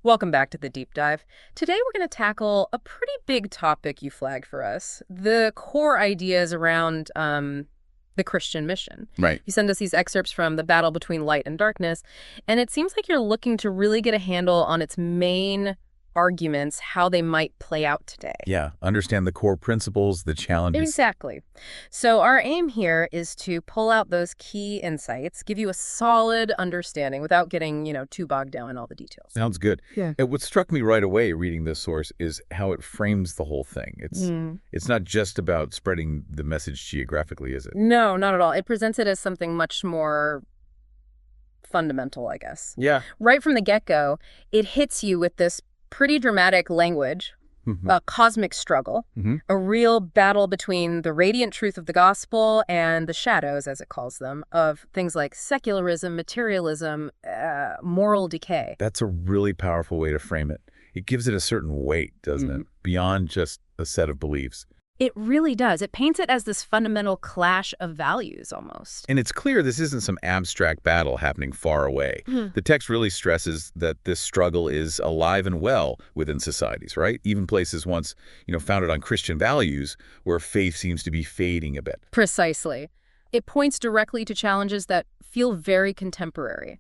Welcome back to the deep dive. Today we're going to tackle a pretty big topic you flagged for us, the core ideas around the Christian mission. Right. You send us these excerpts from The Battle Between Light and Darkness, and it seems like you're looking to really get a handle on its main arguments, how they might play out today. Yeah. Understand the core principles, the challenges. Exactly. So our aim here is to pull out those key insights, give you a solid understanding without getting, too bogged down in all the details. Sounds good. Yeah. And what struck me right away reading this source is how it frames the whole thing. It's not just about spreading the message geographically, is it? No, not at all. It presents it as something much more fundamental, I guess. Yeah. Right from the get-go, it hits you with this pretty dramatic language, a cosmic struggle, a real battle between the radiant truth of the gospel and the shadows, as it calls them, of things like secularism, materialism, moral decay. That's a really powerful way to frame it. It gives it a certain weight, doesn't it? Beyond just a set of beliefs. It really does. It paints it as this fundamental clash of values, almost. And it's clear this isn't some abstract battle happening far away. The text really stresses that this struggle is alive and well within societies, right? Even places once, founded on Christian values where faith seems to be fading a bit. Precisely. It points directly to challenges that feel very contemporary.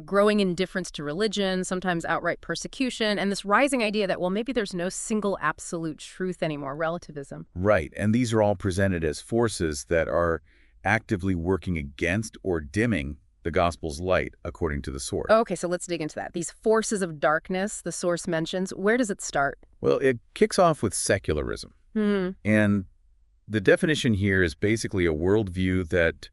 Growing indifference to religion, sometimes outright persecution, and this rising idea that, well, maybe there's no single absolute truth anymore, relativism. Right, and these are all presented as forces that are actively working against or dimming the gospel's light, according to the source. Okay, so let's dig into that. These forces of darkness the source mentions, where does it start? Well, it kicks off with secularism. And the definition here is basically a worldview that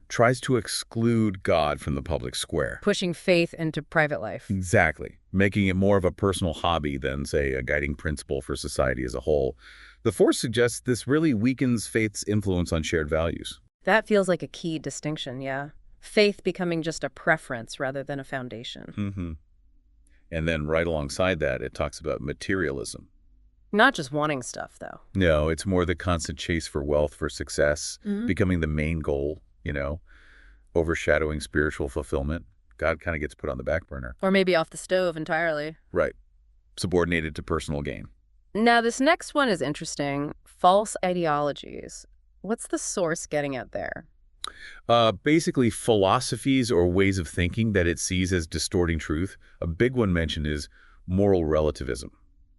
tries to exclude God from the public square. Pushing faith into private life. Exactly. Making it more of a personal hobby than, say, a guiding principle for society as a whole. The force suggests this really weakens faith's influence on shared values. That feels like a key distinction, yeah. Faith becoming just a preference rather than a foundation. And then right alongside that, it talks about materialism. Not just wanting stuff, though. No, it's more the constant chase for wealth, for success, becoming the main goal, overshadowing spiritual fulfillment. God kind of gets put on the back burner. Or maybe off the stove entirely. Right. Subordinated to personal gain. Now, this next one is interesting. False ideologies. What's the source getting at there? Basically, philosophies or ways of thinking that it sees as distorting truth. A big one mentioned is moral relativism.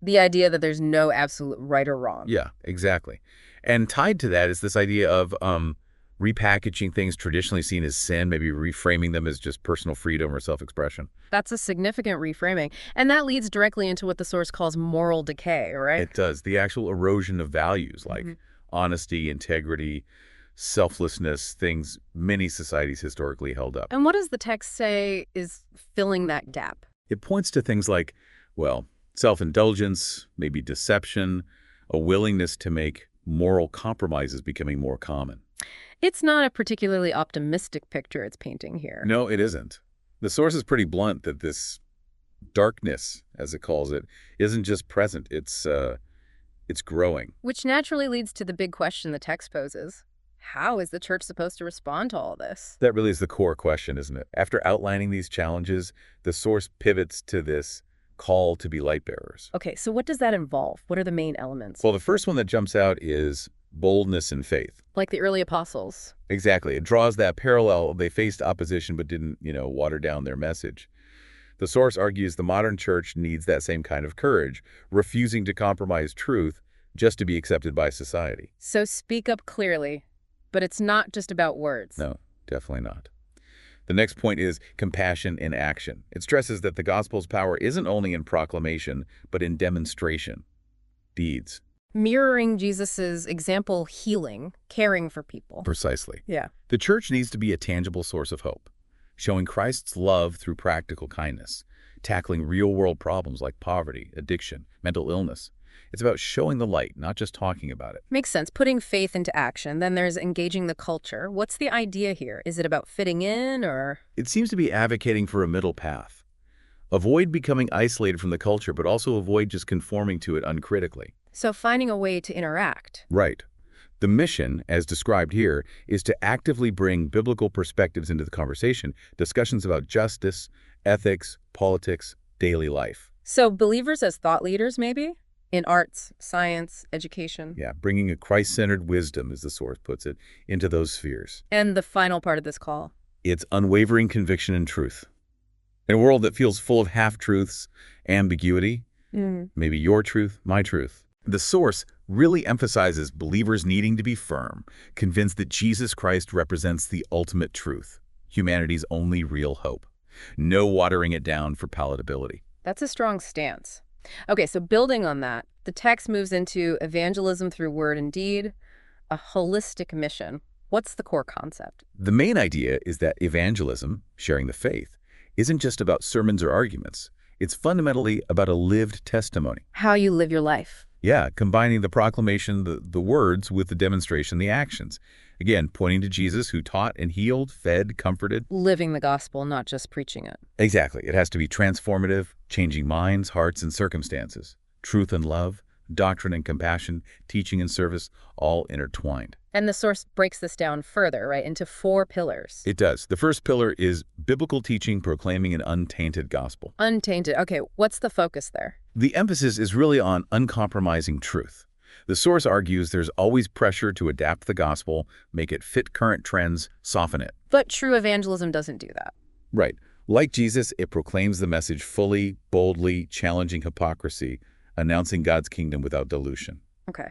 The idea that there's no absolute right or wrong. Yeah, exactly. And tied to that is this idea of repackaging things traditionally seen as sin, maybe reframing them as just personal freedom or self-expression. That's a significant reframing. And that leads directly into what the source calls moral decay, right? It does. The actual erosion of values like honesty, integrity, selflessness, things many societies historically held up. And what does the text say is filling that gap? It points to things like, well, self-indulgence, maybe deception, a willingness to make moral compromises becoming more common. It's not a particularly optimistic picture it's painting here. No, it isn't. The source is pretty blunt that this darkness, as it calls it, isn't just present, it's growing. Which naturally leads to the big question the text poses. How is the church supposed to respond to all this? That really is the core question, isn't it? After outlining these challenges, the source pivots to this call to be light bearers. Okay, so what does that involve? What are the main elements? Well, the first one that jumps out is boldness and faith. Like the early apostles. Exactly. It draws that parallel. They faced opposition but didn't, water down their message. The source argues the modern church needs that same kind of courage, refusing to compromise truth just to be accepted by society. So speak up clearly, but it's not just about words. No, definitely not. The next point is compassion in action. It stresses that the gospel's power isn't only in proclamation, but in demonstration, deeds. Mirroring Jesus's example, healing, caring for people. Precisely. Yeah. The church needs to be a tangible source of hope, showing Christ's love through practical kindness, tackling real-world problems like poverty, addiction, mental illness. It's about showing the light, not just talking about it. Makes sense. Putting faith into action. Then there's engaging the culture. What's the idea here? Is it about fitting in or? It seems to be advocating for a middle path. Avoid becoming isolated from the culture, but also avoid just conforming to it uncritically. So finding a way to interact. Right. The mission, as described here, is to actively bring biblical perspectives into the conversation, discussions about justice, ethics, politics, daily life. So believers as thought leaders, maybe? In arts, science, education. Yeah, bringing a Christ-centered wisdom, as the source puts it, into those spheres. And the final part of this call. It's unwavering conviction and truth. In a world that feels full of half-truths, ambiguity, maybe your truth, my truth. The source really emphasizes believers needing to be firm, convinced that Jesus Christ represents the ultimate truth, humanity's only real hope. No watering it down for palatability. That's a strong stance. Okay, so building on that, the text moves into evangelism through word and deed, a holistic mission. What's the core concept? The main idea is that evangelism, sharing the faith, isn't just about sermons or arguments. It's fundamentally about a lived testimony. How you live your life. Yeah, combining the proclamation, the words, with the demonstration, the actions. Again, pointing to Jesus, who taught and healed, fed, comforted. Living the gospel, not just preaching it. Exactly. It has to be transformative, changing minds, hearts, and circumstances. Truth and love, doctrine and compassion, teaching and service, all intertwined. And the source breaks this down further, right, into 4 pillars. It does. The first pillar is biblical teaching proclaiming an untainted gospel. Untainted. Okay, what's the focus there? The emphasis is really on uncompromising truth. The source argues there's always pressure to adapt the gospel, make it fit current trends, soften it. But true evangelism doesn't do that. Right. Like Jesus, it proclaims the message fully, boldly, challenging hypocrisy, announcing God's kingdom without dilution. Okay.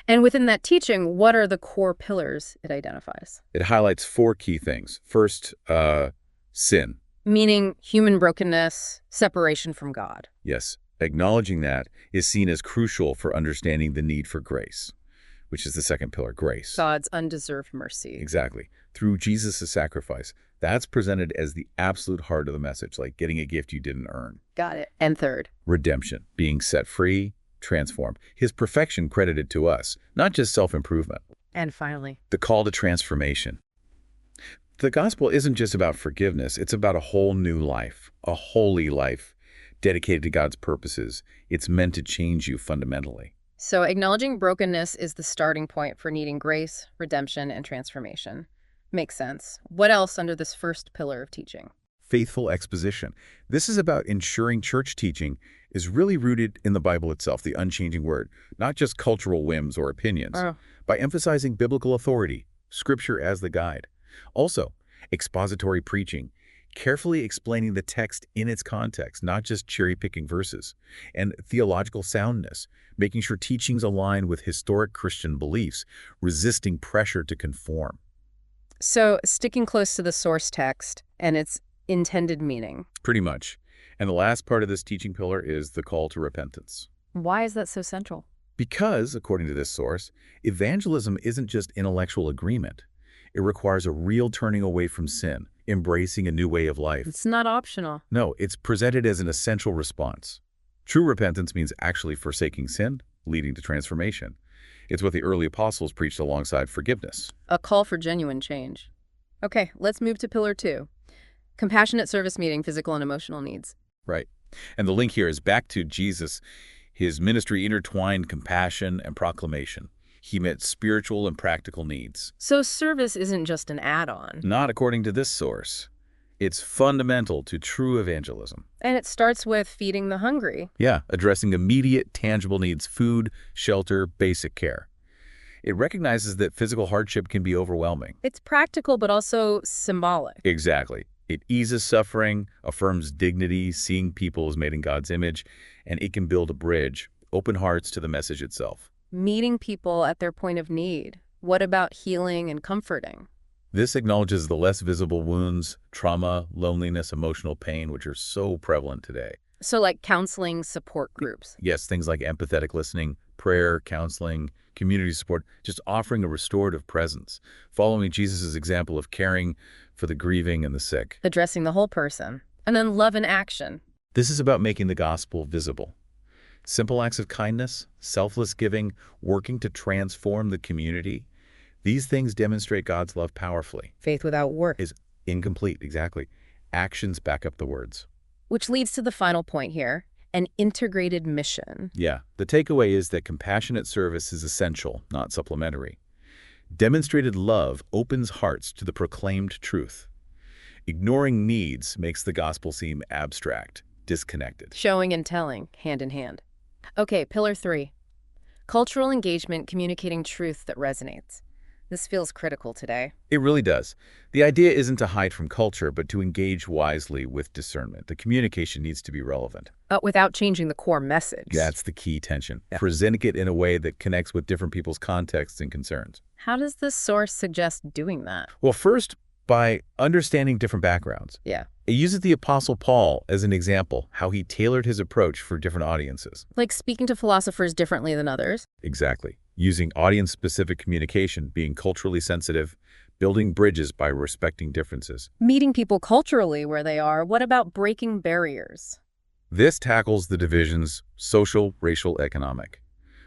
And within that teaching, what are the core pillars it identifies? It highlights 4 key things. First, sin. Meaning human brokenness, separation from God. Yes. Acknowledging that is seen as crucial for understanding the need for grace, which is the second pillar, grace. God's undeserved mercy. Exactly. Through Jesus' sacrifice. That's presented as the absolute heart of the message, like getting a gift you didn't earn. Got it. And third? Redemption. Being set free, transformed. His perfection credited to us, not just self-improvement. And finally? The call to transformation. The gospel isn't just about forgiveness. It's about a whole new life, a holy life, dedicated to God's purposes. It's meant to change you fundamentally. So acknowledging brokenness is the starting point for needing grace, redemption, and transformation. Makes sense. What else under this first pillar of teaching? Faithful exposition. This is about ensuring church teaching is really rooted in the Bible itself, the unchanging word, not just cultural whims or opinions, by emphasizing biblical authority, scripture as the guide. Also, expository preaching, carefully explaining the text in its context, not just cherry-picking verses, and theological soundness, making sure teachings align with historic Christian beliefs, resisting pressure to conform. So sticking close to the source text and its intended meaning. Pretty much. And the last part of this teaching pillar is the call to repentance. Why is that so central? Because, according to this source, evangelism isn't just intellectual agreement. It requires a real turning away from sin, embracing a new way of life. It's not optional. No, it's presented as an essential response. True repentance means actually forsaking sin, leading to transformation. It's what the early apostles preached alongside forgiveness. A call for genuine change. Okay, let's move to pillar 2. Compassionate service meeting physical and emotional needs. Right. And the link here is back to Jesus. His ministry intertwined compassion and proclamation. He met spiritual and practical needs. So service isn't just an add-on. Not according to this source. It's fundamental to true evangelism. And it starts with feeding the hungry. Yeah, addressing immediate, tangible needs, food, shelter, basic care. It recognizes that physical hardship can be overwhelming. It's practical, but also symbolic. Exactly. It eases suffering, affirms dignity, seeing people as made in God's image, and it can build a bridge, open hearts to the message itself. Meeting people at their point of need. What about healing and comforting? This acknowledges the less visible wounds, trauma, loneliness, emotional pain, which are so prevalent today. So like counseling support groups. Yes, things like empathetic listening, prayer, counseling, community support, just offering a restorative presence, following Jesus' example of caring for the grieving and the sick. Addressing the whole person. And then love in action. This is about making the gospel visible. Simple acts of kindness, selfless giving, working to transform the community. These things demonstrate God's love powerfully. Faith without work is incomplete, exactly. Actions back up the words. Which leads to the final point here, an integrated mission. Yeah, the takeaway is that compassionate service is essential, not supplementary. Demonstrated love opens hearts to the proclaimed truth. Ignoring needs makes the gospel seem abstract, disconnected. Showing and telling, hand in hand. Okay, pillar 3. Cultural engagement, communicating truth that resonates. This feels critical today. It really does. The idea isn't to hide from culture, but to engage wisely with discernment. The communication needs to be relevant. Without changing the core message. That's the key tension. Yeah. Presenting it in a way that connects with different people's contexts and concerns. How does this source suggest doing that? Well, first, by understanding different backgrounds. Yeah. It uses the Apostle Paul as an example, how he tailored his approach for different audiences. Like speaking to philosophers differently than others? Exactly. Using audience-specific communication, being culturally sensitive, building bridges by respecting differences. Meeting people culturally where they are. What about breaking barriers? This tackles the divisions social, racial, economic.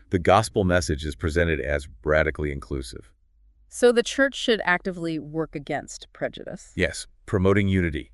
The gospel message is presented as radically inclusive. So the church should actively work against prejudice. Yes, promoting unity,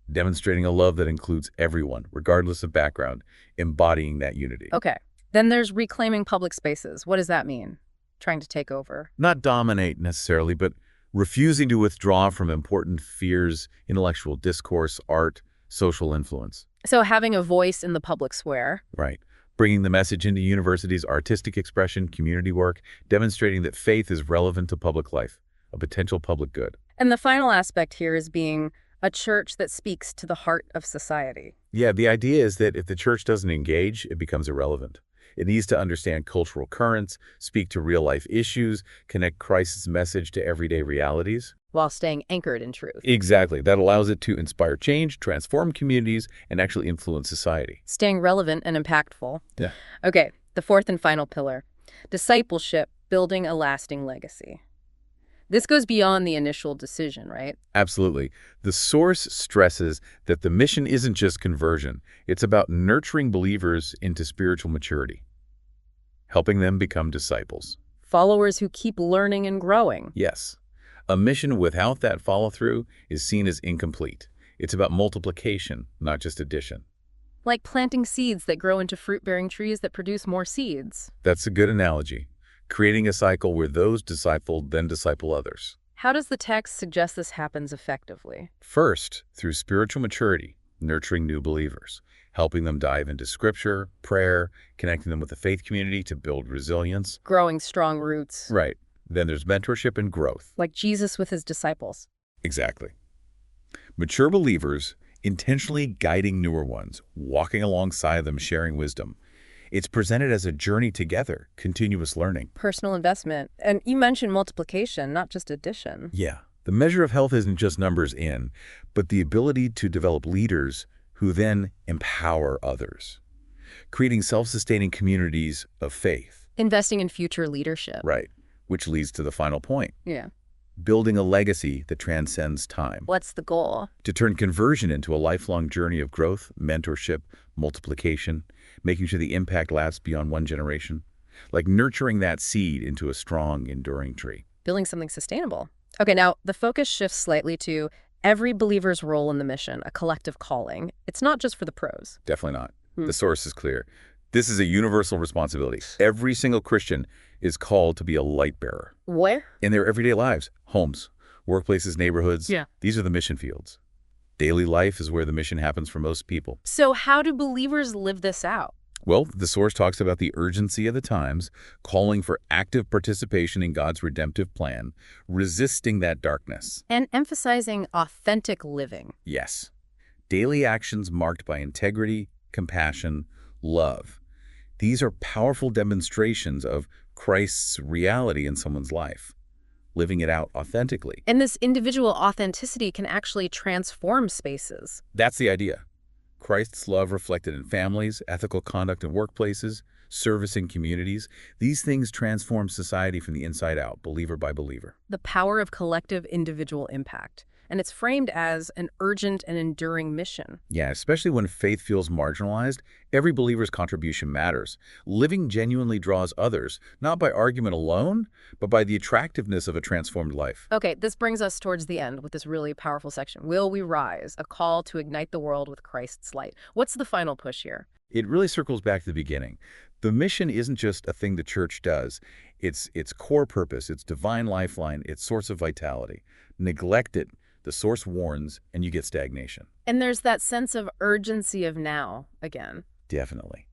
demonstrating a love that includes everyone, regardless of background, embodying that unity. Okay. Then there's reclaiming public spaces. What does that mean? Trying to take over? Not dominate necessarily, but refusing to withdraw from important fears, intellectual discourse, art, social influence. So having a voice in the public square. Right. Bringing the message into universities' artistic expression, community work, demonstrating that faith is relevant to public life, a potential public good. And the final aspect here is being a church that speaks to the heart of society. Yeah, the idea is that if the church doesn't engage, it becomes irrelevant. It needs to understand cultural currents, speak to real-life issues, connect Christ's message to everyday realities. While staying anchored in truth. Exactly. That allows it to inspire change, transform communities, and actually influence society. Staying relevant and impactful. Yeah. Okay, the fourth and final pillar. Discipleship, building a lasting legacy. This goes beyond the initial decision, right? Absolutely. The source stresses that the mission isn't just conversion. It's about nurturing believers into spiritual maturity, helping them become disciples. Followers who keep learning and growing. Yes. A mission without that follow-through is seen as incomplete. It's about multiplication, not just addition. Like planting seeds that grow into fruit-bearing trees that produce more seeds. That's a good analogy. Creating a cycle where those discipled then disciple others. How does the text suggest this happens effectively? First, through spiritual maturity, nurturing new believers, helping them dive into scripture, prayer, connecting them with the faith community to build resilience. Growing strong roots. Right. Then there's mentorship and growth. Like Jesus with his disciples. Exactly. Mature believers intentionally guiding newer ones, walking alongside them, sharing wisdom. It's presented as a journey together, continuous learning. Personal investment. And you mentioned multiplication, not just addition. Yeah. The measure of health isn't just numbers in, but the ability to develop leaders who then empower others, creating self-sustaining communities of faith. Investing in future leadership. Right. Which leads to the final point. Yeah. Building a legacy that transcends time. What's the goal? To turn conversion into a lifelong journey of growth, mentorship, multiplication, making sure the impact lasts beyond one generation. Like nurturing that seed into a strong, enduring tree. Building something sustainable. Okay, now the focus shifts slightly to every believer's role in the mission, a collective calling. It's not just for the pros. Definitely not. The source is clear. This is a universal responsibility. Every single Christian is called to be a light bearer. Where? In their everyday lives, homes, workplaces, neighborhoods. Yeah. These are the mission fields. Daily life is where the mission happens for most people. So how do believers live this out? Well, the source talks about the urgency of the times, calling for active participation in God's redemptive plan, resisting that darkness. And emphasizing authentic living. Yes. Daily actions marked by integrity, compassion, love. These are powerful demonstrations of Christ's reality in someone's life, living it out authentically. And this individual authenticity can actually transform spaces. That's the idea. Christ's love reflected in families, ethical conduct in workplaces, service in communities. These things transform society from the inside out, believer by believer. The power of collective individual impact. And it's framed as an urgent and enduring mission. Yeah, especially when faith feels marginalized, every believer's contribution matters. Living genuinely draws others, not by argument alone, but by the attractiveness of a transformed life. Okay, this brings us towards the end with this really powerful section. Will we rise? A call to ignite the world with Christ's light. What's the final push here? It really circles back to the beginning. The mission isn't just a thing the church does. It's its core purpose, its divine lifeline, its source of vitality. Neglect it, The source warns, and you get stagnation. And there's that sense of urgency of now again. Definitely.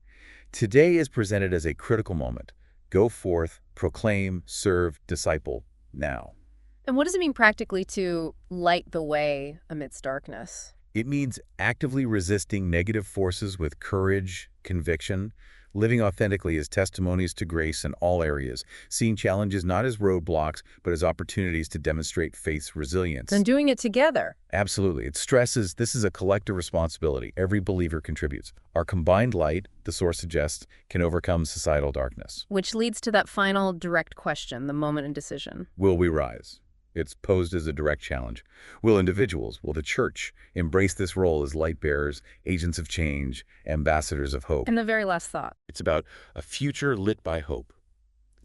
Today is presented as a critical moment. Go forth, proclaim, serve, disciple, now. And what does it mean practically to light the way amidst darkness? It means actively resisting negative forces with courage, conviction, living authentically as testimonies to grace in all areas, seeing challenges not as roadblocks, but as opportunities to demonstrate faith's resilience. And doing it together. Absolutely. It stresses this is a collective responsibility. Every believer contributes. Our combined light, the source suggests, can overcome societal darkness. Which leads to that final direct question, the moment in decision. Will we rise? It's posed as a direct challenge. Will individuals, will the church, embrace this role as light bearers, agents of change, ambassadors of hope? And the very last thought. It's about a future lit by hope.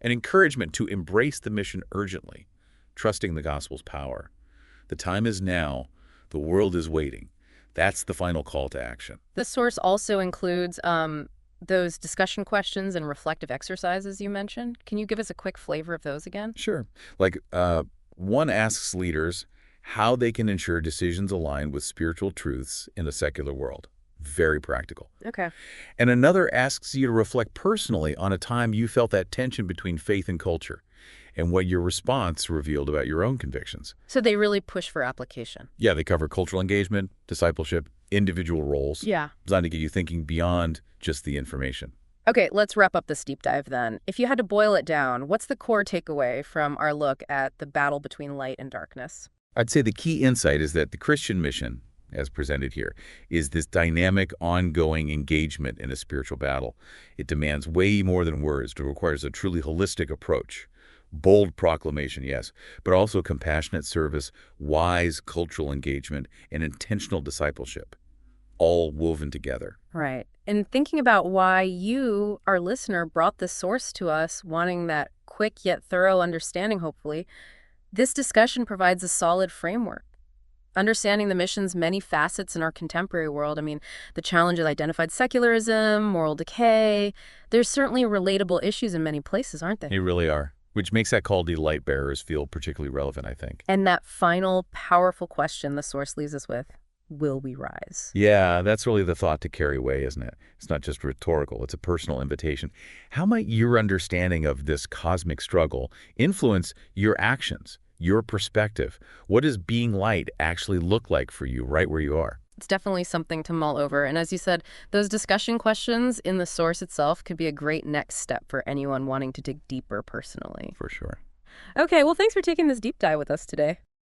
An encouragement to embrace the mission urgently, trusting the gospel's power. The time is now. The world is waiting. That's the final call to action. The source also includes those discussion questions and reflective exercises you mentioned. Can you give us a quick flavor of those again? Sure. One asks leaders how they can ensure decisions align with spiritual truths in a secular world. Very practical. Okay. And another asks you to reflect personally on a time you felt that tension between faith and culture and what your response revealed about your own convictions. So they really push for application. Yeah, they cover cultural engagement, discipleship, individual roles. Yeah. Designed to get you thinking beyond just the information. Okay, let's wrap up this deep dive then. If you had to boil it down, what's the core takeaway from our look at the battle between light and darkness? I'd say the key insight is that the Christian mission, as presented here, is this dynamic, ongoing engagement in a spiritual battle. It demands way more than words. It requires a truly holistic approach. Bold proclamation, yes, but also compassionate service, wise cultural engagement, and intentional discipleship, all woven together. Right. And thinking about why you, our listener, brought this source to us, wanting that quick yet thorough understanding, hopefully, this discussion provides a solid framework. Understanding the mission's many facets in our contemporary world, I mean, the challenge of identified secularism, moral decay, there's certainly relatable issues in many places, aren't they? They really are, which makes that call to light bearers feel particularly relevant, I think. And that final, powerful question the source leaves us with, will we rise? Yeah, that's really the thought to carry away, isn't it? It's not just rhetorical, it's a personal invitation. How might your understanding of this cosmic struggle influence your actions, your perspective? What does being light actually look like for you right where you are? It's definitely something to mull over. And as you said, those discussion questions in the source itself could be a great next step for anyone wanting to dig deeper personally. For sure. Okay, well, thanks for taking this deep dive with us today.